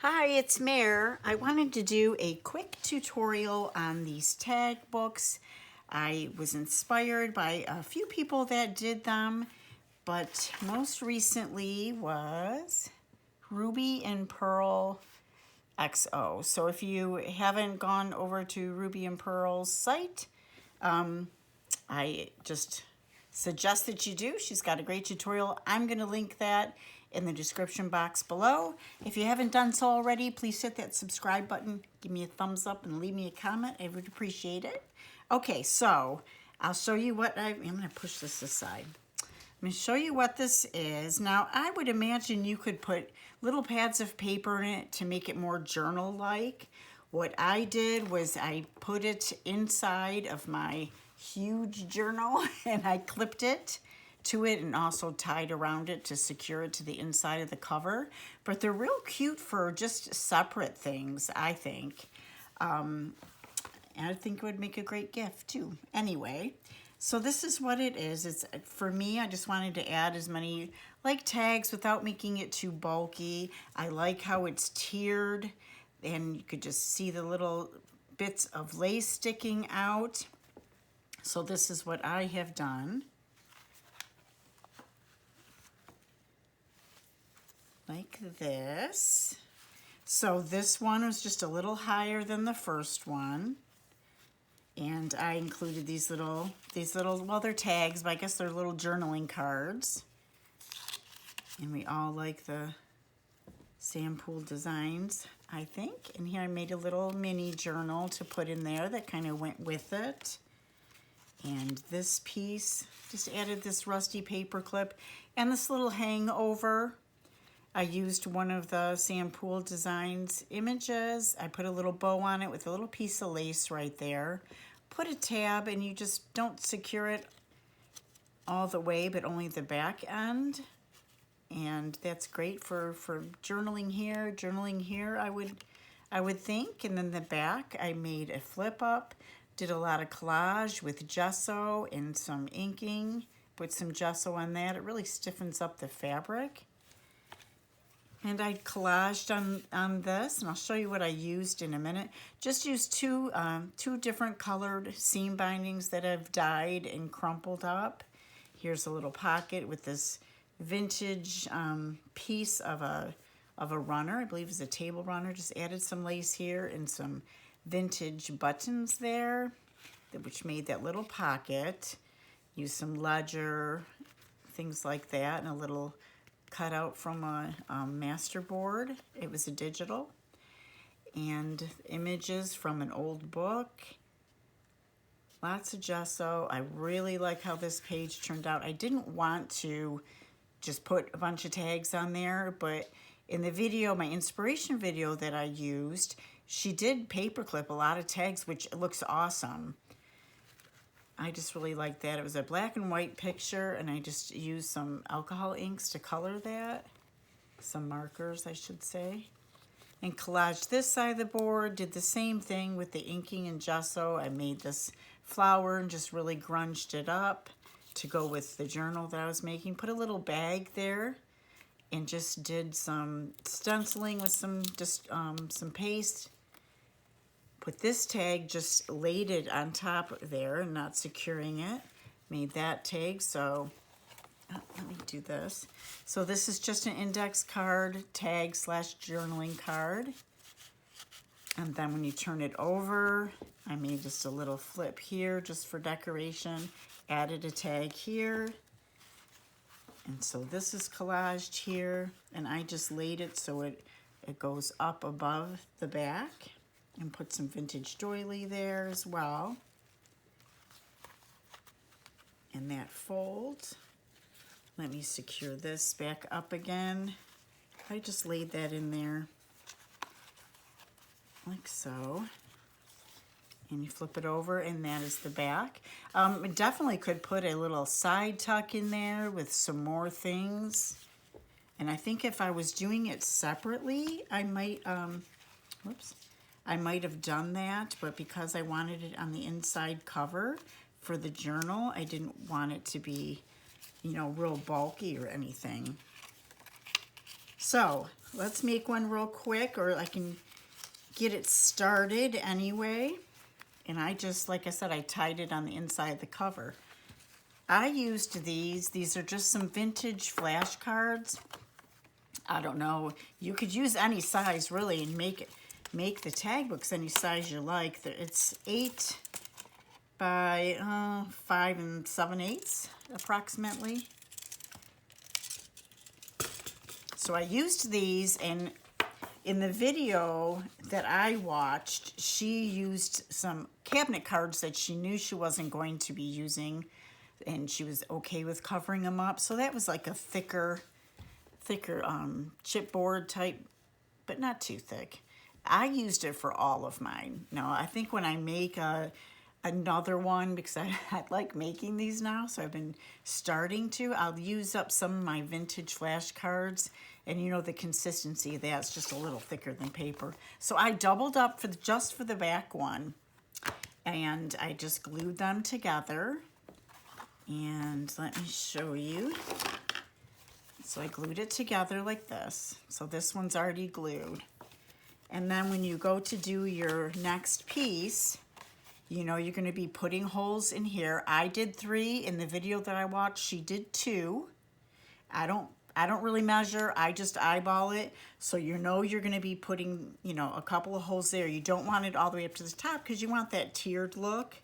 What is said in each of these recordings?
Hi, it's Mare. I wanted to do a quick tutorial on these tag books. I was inspired by a few people that did them, but most recently was Ruby and Pearl XO. So if you haven't gone over to Ruby and Pearl's site, I just suggest that you do. She's got a great tutorial. I'm going to link that in the description box below. If you haven't done so already, please hit that subscribe button, give me a thumbs up, and leave me a comment. I would appreciate it. Okay, so I'll show you what I'm going to push this aside. I'm going to show you what this is. Now, I would imagine you could put little pads of paper in it to make it more journal-like. What I did was I put it inside of my huge journal and I clipped it to it and also tied around it to secure it to the inside of the cover. But they're real cute for just separate things, I think. And I think it would make a great gift too. Anyway, so this is what it is. It's for me, I just wanted to add as many like tags without making it too bulky. I like how it's tiered and you could just see the little bits of lace sticking out. So this is what I have done. Like this. So this one was just a little higher than the first one. And I included these little, well, they're tags, but I guess they're little journaling cards. And we all like the sample designs, I think. And here I made a little mini journal to put in there that kind of went with it. And this piece, just added this rusty paper clip and this little hangover. I used one of the Sampool Designs images. I put a little bow on it with a little piece of lace right there. Put a tab and you just don't secure it all the way, but only the back end. And that's great for journaling here, I would think. And then the back, I made a flip up, did a lot of collage with gesso and some inking. Put some gesso on that. It really stiffens up the fabric. And I collaged on this, and I'll show you what I used in a minute. Just used two different colored seam bindings that I've dyed and crumpled up. Here's a little pocket with this vintage piece of a runner. I believe it's a table runner. Just added some lace here and some vintage buttons there, which made that little pocket. Used some ledger, things like that, and a little cut out from a master board. It was a digital. And images from an old book. Lots of gesso. I really like how this page turned out. I didn't want to just put a bunch of tags on there, but in the video, my inspiration video that I used, she did paperclip a lot of tags, which looks awesome. I just really like that. It was a black and white picture, and I just used some alcohol inks to color that. Some markers, I should say. And collaged this side of the board, did the same thing with the inking and gesso. I made this flower and just really grunged it up to go with the journal that I was making. Put a little bag there and just did some stenciling with some paste. Put this tag, just laid it on top there and not securing it. Made that tag, so let me do this. So this is just an index card, tag / journaling card. And then when you turn it over, I made just a little flip here just for decoration. Added a tag here. And so this is collaged here. And I just laid it so it goes up above the back. And put some vintage doily there as well. And that folds. Let me secure this back up again. I just laid that in there like so. And you flip it over and that is the back. Definitely could put a little side tuck in there with some more things. And I think if I was doing it separately, I might, I might have done that, but because I wanted it on the inside cover for the journal, I didn't want it to be, you know, real bulky or anything. So let's make one real quick, or I can get it started anyway. And I just, like I said, I tied it on the inside of the cover. I used these. These are just some vintage flashcards. I don't know. You could use any size really and make the tag books any size you like. It's 8 by 5 7/8 approximately. So I used these, and in the video that I watched, she used some cabinet cards that she knew she wasn't going to be using, and she was okay with covering them up. So that was like a thicker chipboard type, but not too thick. I used it for all of mine. Now, I think when I make another one, because I like making these now, so I've been starting to, I'll use up some of my vintage flashcards, and you know the consistency of that's just a little thicker than paper. So I doubled up just for the back one, and I just glued them together. And let me show you. So I glued it together like this. So this one's already glued. And then when you go to do your next piece, you know you're going to be putting holes in here. I did 3 in the video that I watched. She did 2. I don't really measure. I just eyeball it. So you know you're going to be putting, you know, a couple of holes there. You don't want it all the way up to the top because you want that tiered look.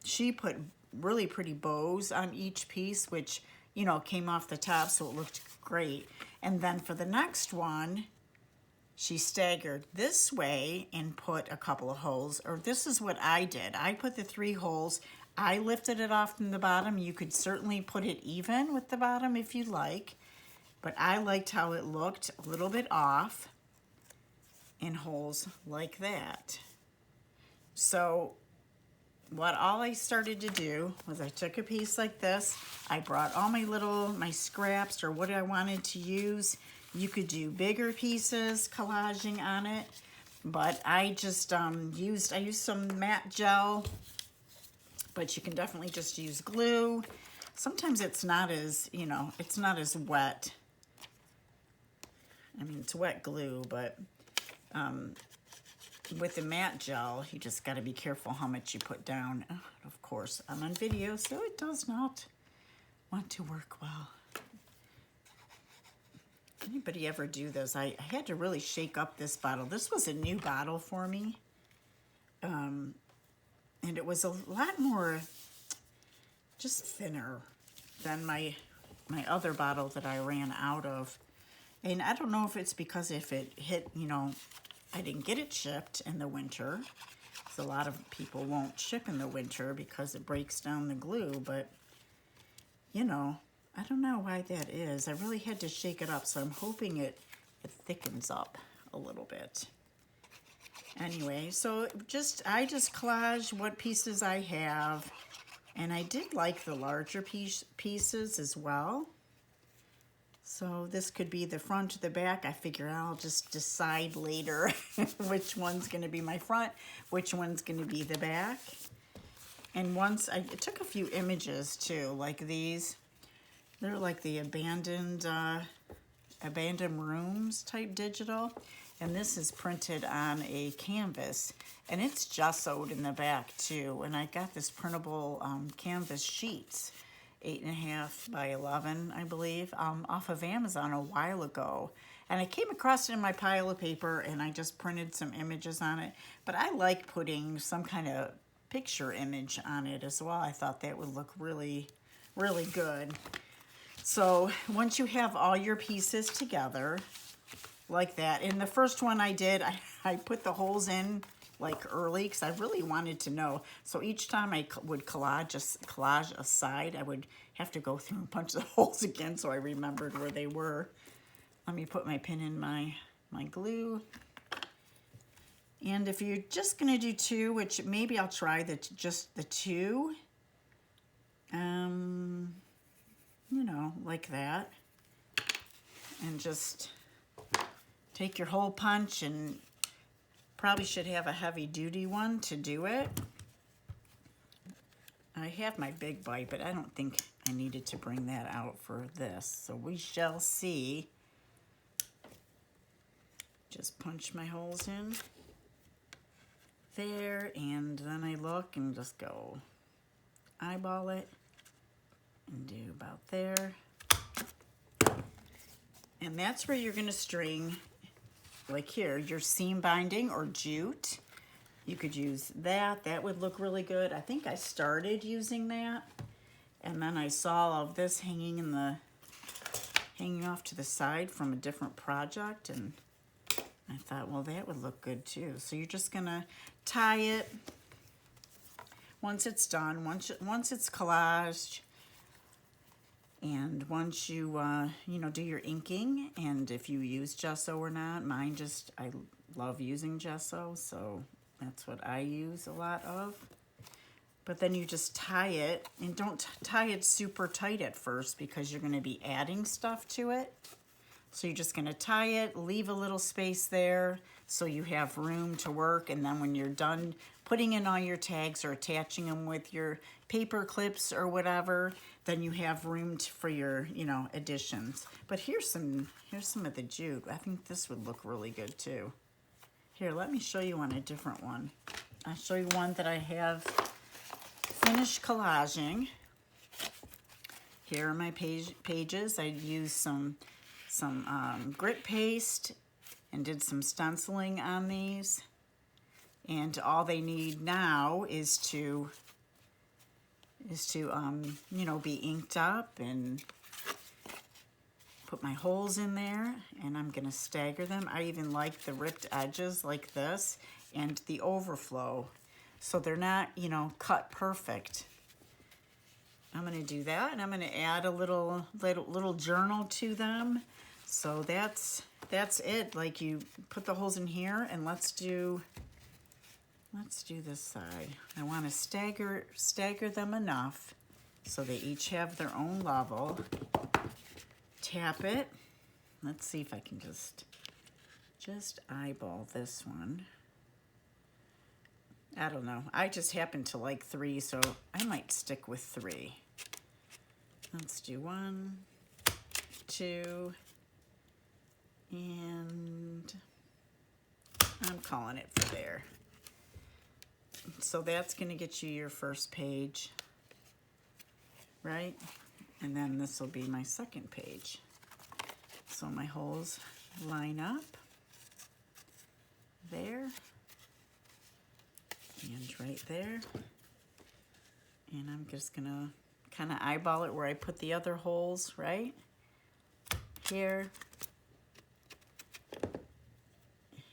She put really pretty bows on each piece, which, you know, came off the top, so it looked great. And then for the next one, she staggered this way and put a couple of holes, or this is what I did. I put the 3 holes. I lifted it off from the bottom. You could certainly put it even with the bottom if you like, but I liked how it looked a little bit off in holes like that. So all I started to do was I took a piece like this. I brought all my scraps or what I wanted to use. You could do bigger pieces, collaging on it, but I just used some matte gel, but you can definitely just use glue. Sometimes it's not as, you know, it's not as wet. I mean, it's wet glue, but with the matte gel, you just got to be careful how much you put down. Of course, I'm on video, so it does not want to work well. Anybody ever do this? I had to really shake up this bottle. This was a new bottle for me. And it was a lot more, just thinner than my other bottle that I ran out of. And I don't know if it's because if it hit, you know, I didn't get it shipped in the winter. So a lot of people won't ship in the winter because it breaks down the glue, but you know, I don't know why that is. I really had to shake it up, so I'm hoping it thickens up a little bit. Anyway, so I just collage what pieces I have, and I did like the larger pieces as well. So this could be the front or the back. I figure I'll just decide later which one's going to be my front, which one's going to be the back. And I took a few images too, like these. They're like the abandoned rooms type digital. And this is printed on a canvas, and it's gessoed in the back too. And I got this printable canvas sheets, 8.5 by 11, I believe, off of Amazon a while ago. And I came across it in my pile of paper, and I just printed some images on it. But I like putting some kind of picture image on it as well. I thought that would look really, really good. So once you have all your pieces together, like that. In the first one I did, I put the holes in like early because I really wanted to know. So each time I would collage a side, I would have to go through and punch the holes again so I remembered where they were. Let me put my pin in my glue. And if you're just gonna do 2, which maybe I'll try just the 2, you know, like that, and just take your hole punch, and probably should have a heavy duty one to do it. I have my big bite, but I don't think I needed to bring that out for this. So we shall see. Just punch my holes in there, and then I look and just go eyeball it and do about there. And that's where you're gonna string, like here, your seam binding or jute. You could use that. That would look really good. I think I started using that, and then I saw all of this hanging off to the side from a different project, and I thought, well, that would look good too. So you're just gonna tie it once it's done, once it's collaged, and once you do your inking, and if you use gesso or not. I love using gesso, so that's what I use a lot of. But then you just tie it, and don't tie it super tight at first because you're gonna be adding stuff to it. So you're just gonna tie it, leave a little space there so you have room to work, and then when you're done putting in all your tags or attaching them with your paper clips or whatever, then you have room for your, additions. But here's some of the jute. I think this would look really good too. Here, let me show you on a different one. I'll show you one that I have finished collaging. Here are my pages. I used some grit paste and did some stenciling on these. And all they need now is to be inked up, and put my holes in there, and I'm gonna stagger them. I even like the ripped edges like this and the overflow, so they're not, cut perfect. I'm gonna do that, and I'm gonna add a little journal to them. So that's it. Like, you put the holes in here, and let's do this side. I want to stagger them enough so they each have their own level. Tap it. Let's see if I can just eyeball this one. I don't know. I just happen to like 3, so I might stick with 3. Let's do 1, 2, and I'm calling it for there. So that's going to get you your first page, right? And then this will be my second page. So my holes line up there and right there. And I'm just going to kind of eyeball it where I put the other holes, right? Here.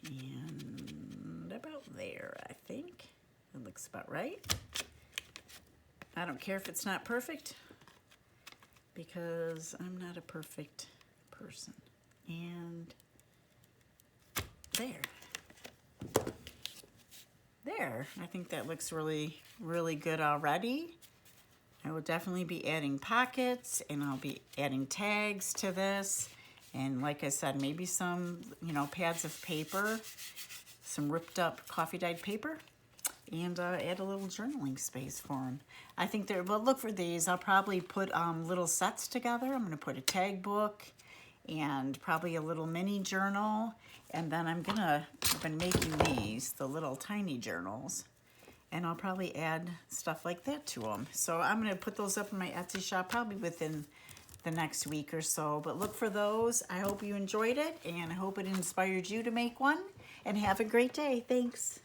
And about there, I think. That looks about right. I don't care if it's not perfect, because I'm not a perfect person. And there. I think that looks really, really good already. I will definitely be adding pockets, and I'll be adding tags to this. And like I said, maybe some, pads of paper, some ripped up coffee dyed paper, and add a little journaling space for them. I think well, look for these. I'll probably put little sets together. I'm gonna put a tag book and probably a little mini journal. And then I've been making these, the little tiny journals, and I'll probably add stuff like that to them. So I'm gonna put those up in my Etsy shop probably within the next week or so, but look for those. I hope you enjoyed it, and I hope it inspired you to make one, and have a great day. Thanks.